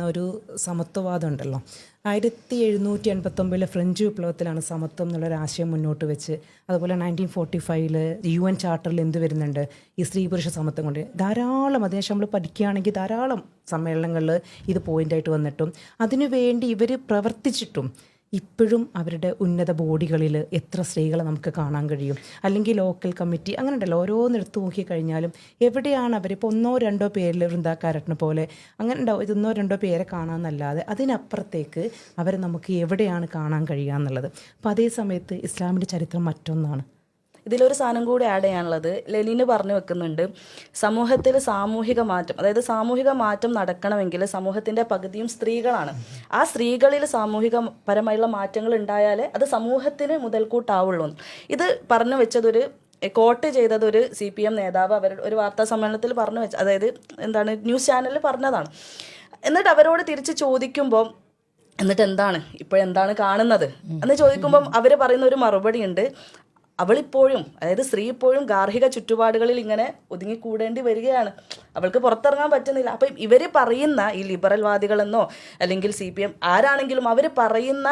ഒരു സമത്വവാദം ഉണ്ടല്ലോ. 1789 ഫ്രഞ്ച് വിപ്ലവത്തിലാണ് സമത്വം എന്നുള്ളൊരാശയം മുന്നോട്ട് വെച്ച്, അതുപോലെ 1945 UN ചാർട്ടറിൽ എന്ത് വരുന്നുണ്ട്, ഈ സ്ത്രീ പുരുഷ സമത്വം കൊണ്ട് ധാരാളം, അതിനുശേഷം നമ്മൾ പഠിക്കുകയാണെങ്കിൽ ധാരാളം സമ്മേളനങ്ങളിൽ ഇത് പോയിൻ്റായിട്ട് വന്നിട്ടും അതിനുവേണ്ടി ഇവർ പ്രവർത്തിച്ചിട്ടും ഇപ്പോഴും അവരുടെ ഉന്നത ബോഡികളിൽ എത്ര സ്ത്രീകളെ നമുക്ക് കാണാൻ കഴിയും? അല്ലെങ്കിൽ ലോക്കൽ കമ്മിറ്റി അങ്ങനെ ഉണ്ടല്ലോ, ഓരോന്നെടുത്ത് നോക്കിക്കഴിഞ്ഞാലും എവിടെയാണ് അവരിപ്പോൾ ഒന്നോ രണ്ടോ പേരിൽ വൃന്ദാകാരറ്റിനെ പോലെ അങ്ങനെ ഉണ്ടാവും, ഇതൊന്നോ രണ്ടോ പേരെ കാണാമെന്നല്ലാതെ അതിനപ്പുറത്തേക്ക് അവരെ നമുക്ക് എവിടെയാണ് കാണാൻ കഴിയുക എന്നുള്ളത്. അപ്പോൾ അതേ സമയത്ത് ഇസ്ലാമിൻ്റെ ചരിത്രം മറ്റൊന്നാണ്. ഇതിലൊരു സാധനം കൂടി ആഡ് ചെയ്യാനുള്ളത്, ലെനിന് പറഞ്ഞു വെക്കുന്നുണ്ട്, സമൂഹത്തിൽ സാമൂഹിക മാറ്റം, അതായത് സാമൂഹിക മാറ്റം നടക്കണമെങ്കിൽ സമൂഹത്തിൻ്റെ പകുതിയും സ്ത്രീകളാണ്. ആ സ്ത്രീകളിൽ സാമൂഹികപരമായുള്ള മാറ്റങ്ങൾ ഉണ്ടായാലേ അത് സമൂഹത്തിന് മുതൽക്കൂട്ടാവുള്ളൂ. ഇത് പറഞ്ഞു വെച്ചതൊരു കോട്ട് ചെയ്തതൊരു CPM നേതാവ് അവരുടെ ഒരു വാർത്താ സമ്മേളനത്തിൽ പറഞ്ഞു വെച്ച, അതായത് എന്താണ്, ന്യൂസ് ചാനലിൽ പറഞ്ഞതാണ്. എന്നിട്ട് അവരോട് തിരിച്ച് ചോദിക്കുമ്പോൾ എന്നിട്ട് ഇപ്പോഴെന്താണ് കാണുന്നത് എന്ന് ചോദിക്കുമ്പം അവർ പറയുന്ന ഒരു മറുപടി ഉണ്ട്. അവളിപ്പോഴും, അതായത് സ്ത്രീ ഇപ്പോഴും ഗാർഹിക ചുറ്റുപാടുകളിൽ ഇങ്ങനെ ഒതുങ്ങിക്കൂടേണ്ടി വരികയാണ്, അവൾക്ക് പുറത്തിറങ്ങാൻ പറ്റുന്നില്ല. അപ്പം ഇവർ പറയുന്ന ഈ ലിബറൽ വാദികളെന്നോ അല്ലെങ്കിൽ CPM ആരാണെങ്കിലും അവർ പറയുന്ന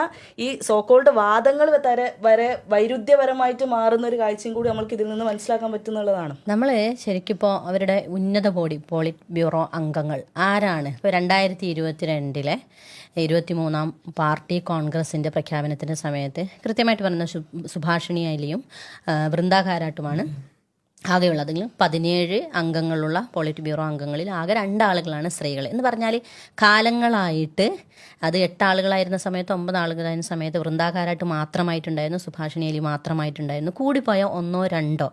ഈ സോക്കോൾഡ് വാദങ്ങൾ വരെ വൈരുദ്ധ്യപരമായിട്ട് മാറുന്ന ഒരു കാഴ്ചയും കൂടി നമ്മൾക്ക് ഇതിൽ നിന്ന് മനസ്സിലാക്കാൻ പറ്റുന്നുള്ളതാണ്. നമ്മൾ ശരിക്കിപ്പോൾ അവരുടെ ഉന്നത ബോഡി പോളിറ്റ് ബ്യൂറോ അംഗങ്ങൾ ആരാണ്? ഇപ്പോൾ 2022 23ാം പാർട്ടി കോൺഗ്രസിൻ്റെ പ്രഖ്യാപനത്തിൻ്റെ സമയത്ത് കൃത്യമായിട്ട് പറയുന്ന സുഭാഷിണി അലിയും വൃന്ദാകാരാട്ടുമാണ് ആകെയുള്ളതെങ്കിൽ 17 അംഗങ്ങളുള്ള പോളിറ്റ് ബ്യൂറോ അംഗങ്ങളിൽ ആകെ 2 ആളുകളാണ് സ്ത്രീകൾ. എന്ന് പറഞ്ഞാൽ കാലങ്ങളായിട്ട് അത് 8 ആളുകളായിരുന്ന സമയത്ത് 9 ആളുകളായിരുന്ന സമയത്ത് വൃന്ദാകാരാട്ട് മാത്രമായിട്ടുണ്ടായിരുന്നു, സുഭാഷിണി അലി മാത്രമായിട്ടുണ്ടായിരുന്നു. കൂടിപ്പോയ 1 2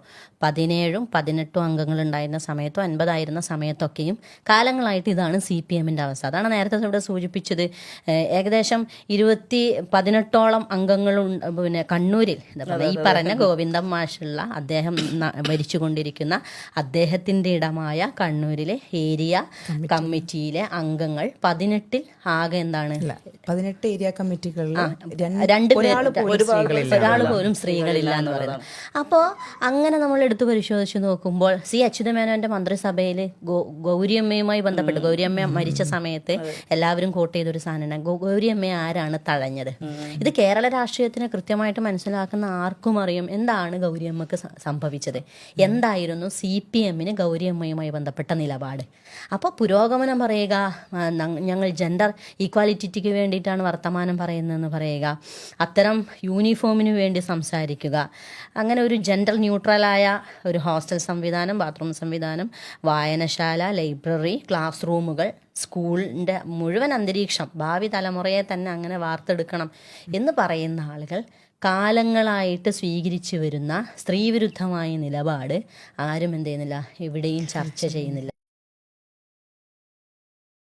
17 18 അംഗങ്ങളുണ്ടായിരുന്ന സമയത്തോ 50 ആയിരുന്ന സമയത്തൊക്കെയും കാലങ്ങളായിട്ട് ഇതാണ് CPMൻ്റെ അവസ്ഥ. അതാണ് നേരത്തെ ഇവിടെ സൂചിപ്പിച്ചത്. ഏകദേശം 18ഓളം അംഗങ്ങളും പിന്നെ കണ്ണൂരിൽ ഈ പറഞ്ഞ ഗോവിന്ദൻ മാഷുള്ള അദ്ദേഹം ഭരിച്ചു കൊണ്ടിരിക്കുന്ന അദ്ദേഹത്തിൻ്റെ ഇടമായ കണ്ണൂരിലെ ഏരിയ കമ്മിറ്റിയിലെ അംഗങ്ങൾ 18 ആകെ എന്താണ് 18 ഏരിയ കമ്മിറ്റികളിൽ ഒരാൾ പോലും സ്ത്രീകളില്ല എന്ന് പറയുന്നത്. അപ്പോൾ അങ്ങനെ നമ്മൾ എടുത്തു പരിശോധിച്ച് നോക്കുമ്പോൾ അച്യുതമേനോന്റെ മന്ത്രിസഭയിൽ ഗൗരിയമ്മയുമായി ബന്ധപ്പെട്ട്, ഗൗരിയമ്മ മരിച്ച സമയത്ത് എല്ലാവരും കോട്ട് ചെയ്തൊരു സാധനം, ഗൗരിയമ്മയെ ആരാണ് തഴഞ്ഞത്? ഇത് കേരള രാഷ്ട്രീയത്തിനെ കൃത്യമായിട്ട് മനസ്സിലാക്കുന്ന ആർക്കും അറിയാം എന്താണ് ഗൗരിയമ്മക്ക് സംഭവിച്ചത്, എന്തായിരുന്നു CPMന് ഗൗരിയമ്മയുമായി ബന്ധപ്പെട്ട നിലപാട്. അപ്പോൾ പുരോഗമനം പറയുക, ഞങ്ങൾ ജെൻഡർ ഈക്വാലിറ്റിക്ക് വേണ്ടിയിട്ടാണ് വർത്തമാനം പറയുന്നതെന്ന് പറയുക, അത്തരം യൂണിഫോമിന് വേണ്ടി സംസാരിക്കുക, അങ്ങനെ ഒരു ജെൻഡർ ന്യൂട്രലായ ഒരു ഹോസ്റ്റൽ സംവിധാനം, ബാത്റൂം സംവിധാനം, വായനശാല, ലൈബ്രറി, ക്ലാസ് റൂമുകൾ, സ്കൂളിൻ്റെ മുഴുവൻ അന്തരീക്ഷം, ഭാവി തലമുറയെ തന്നെ അങ്ങനെ വാർത്തെടുക്കണം എന്ന് പറയുന്ന ആളുകൾ കാലങ്ങളായിട്ട് സ്വീകരിച്ചു വരുന്ന സ്ത്രീവിരുദ്ധമായ നിലപാട് ആരും എന്ത് ചെയ്യുന്നില്ല, എവിടെയും ചർച്ച ചെയ്യുന്നില്ല.